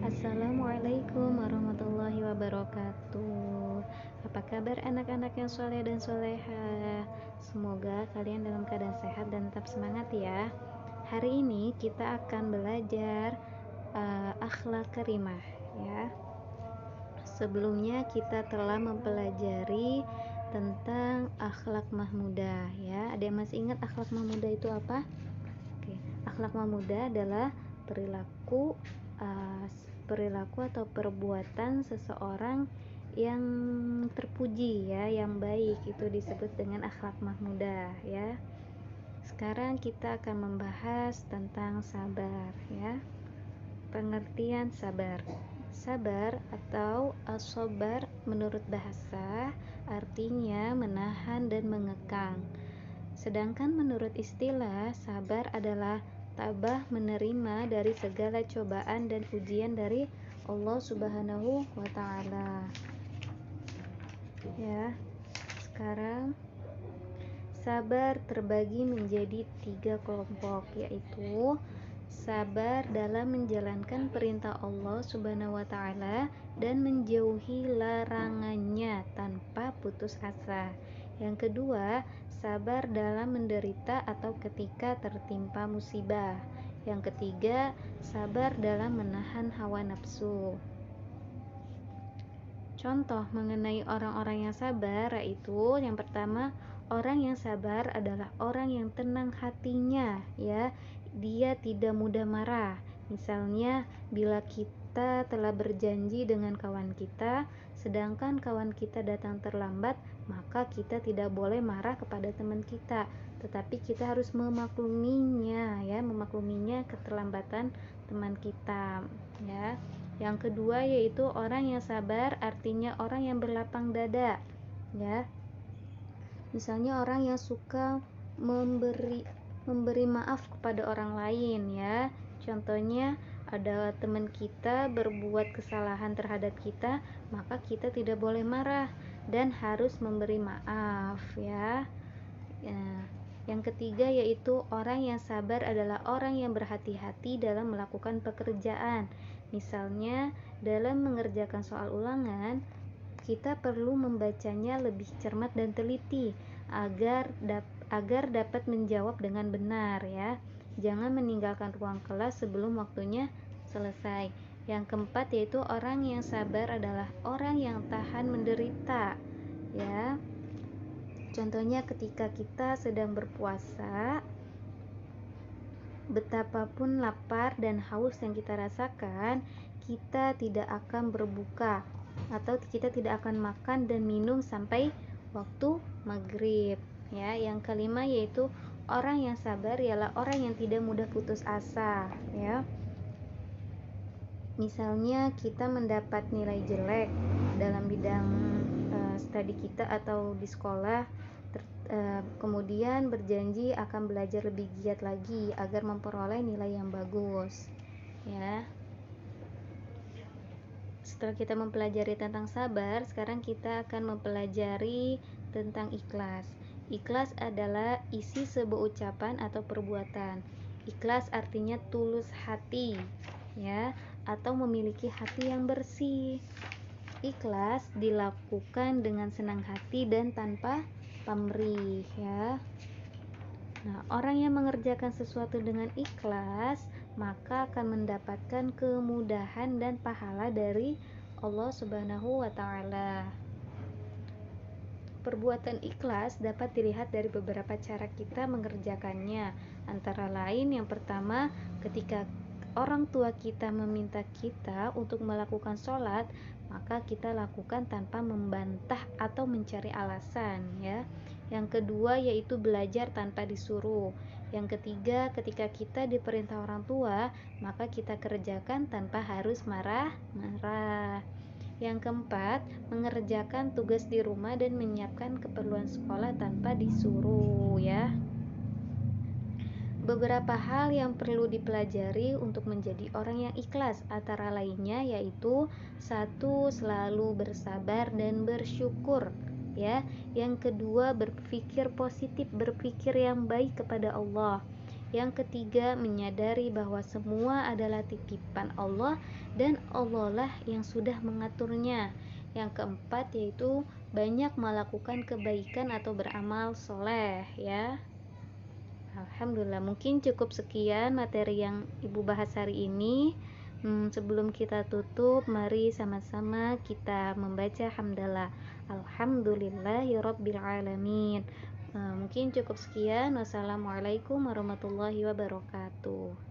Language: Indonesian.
Assalamualaikum warahmatullahi wabarakatuh. Apa kabar anak-anak yang soleh dan soleha? Semoga kalian dalam keadaan sehat dan tetap semangat ya. Hari ini kita akan belajar akhlak karimah ya. Sebelumnya kita telah mempelajari tentang akhlak mahmudah ya. Ada yang masih ingat akhlak mahmudah itu apa? Oke, akhlak mahmudah adalah perilaku uh, perilaku atau perbuatan seseorang yang terpuji ya, yang baik, itu disebut dengan akhlak mahmudah ya. Sekarang kita akan membahas tentang sabar ya. Pengertian sabar. Sabar atau as-sabar menurut bahasa artinya menahan dan mengekang. Sedangkan menurut istilah, sabar adalah tabah menerima dari segala cobaan dan ujian dari Allah Subhanahu wa Ta'ala. Ya, sekarang sabar terbagi menjadi 3 kelompok, yaitu sabar dalam menjalankan perintah Allah Subhanahu wa Ta'ala dan menjauhi larangannya tanpa putus asa. Yang kedua, sabar dalam menderita atau ketika tertimpa musibah. Yang ketiga, sabar dalam menahan hawa nafsu. Contoh mengenai orang-orang yang sabar yaitu yang pertama, orang yang sabar adalah orang yang tenang hatinya ya. Dia tidak mudah marah. Misalnya bila kita telah berjanji dengan kawan kita, sedangkan kawan kita datang terlambat, maka kita tidak boleh marah kepada teman kita, tetapi kita harus memakluminya ya, memakluminya keterlambatan teman kita ya. Yang kedua yaitu orang yang sabar, artinya orang yang berlapang dada ya. Misalnya orang yang suka memberi maaf kepada orang lain ya. Contohnya ada teman kita berbuat kesalahan terhadap kita, maka kita tidak boleh marah dan harus memberi maaf ya. Yang ketiga yaitu orang yang sabar adalah orang yang berhati-hati dalam melakukan pekerjaan. Misalnya dalam mengerjakan soal ulangan, kita perlu membacanya lebih cermat dan teliti agar dapat menjawab dengan benar ya. Jangan meninggalkan ruang kelas sebelum waktunya selesai. Yang keempat yaitu orang yang sabar adalah orang yang tahan menderita ya. Contohnya ketika kita sedang berpuasa, betapapun lapar dan haus yang kita rasakan, kita tidak akan berbuka atau kita tidak akan makan dan minum sampai waktu maghrib ya. Yang kelima yaitu orang yang sabar ialah orang yang tidak mudah putus asa ya. Misalnya kita mendapat nilai jelek dalam bidang studi kita atau di sekolah, kemudian berjanji akan belajar lebih giat lagi agar memperoleh nilai yang bagus ya. Setelah kita mempelajari tentang sabar, sekarang kita akan mempelajari tentang ikhlas. Ikhlas adalah isi sebuah ucapan atau perbuatan. Ikhlas artinya tulus hati ya, atau memiliki hati yang bersih. Ikhlas dilakukan dengan senang hati dan tanpa pamrih ya. Nah, orang yang mengerjakan sesuatu dengan ikhlas maka akan mendapatkan kemudahan dan pahala dari Allah Subhanahu wa Ta'ala. Perbuatan ikhlas dapat dilihat dari beberapa cara kita mengerjakannya. Antara lain yang pertama, ketika orang tua kita meminta kita untuk melakukan sholat, maka kita lakukan tanpa membantah atau mencari alasan ya. Yang kedua yaitu belajar tanpa disuruh. Yang ketiga, ketika kita diperintah orang tua, maka kita kerjakan tanpa harus marah-marah. Yang keempat, mengerjakan tugas di rumah dan menyiapkan keperluan sekolah tanpa disuruh ya. Beberapa hal yang perlu dipelajari untuk menjadi orang yang ikhlas, antara lainnya yaitu 1. Selalu bersabar dan bersyukur ya. Yang kedua, berpikir positif, berpikir yang baik kepada Allah. Yang ketiga, menyadari bahwa semua adalah titipan Allah dan Allah lah yang sudah mengaturnya. Yang keempat yaitu banyak melakukan kebaikan atau beramal soleh ya. Alhamdulillah, mungkin cukup sekian materi yang Ibu bahas hari ini. Sebelum kita tutup, mari sama-sama kita membaca hamdalah. Alhamdulillahirabbil alamin. Mungkin cukup sekian. Wassalamualaikum warahmatullahi wabarakatuh.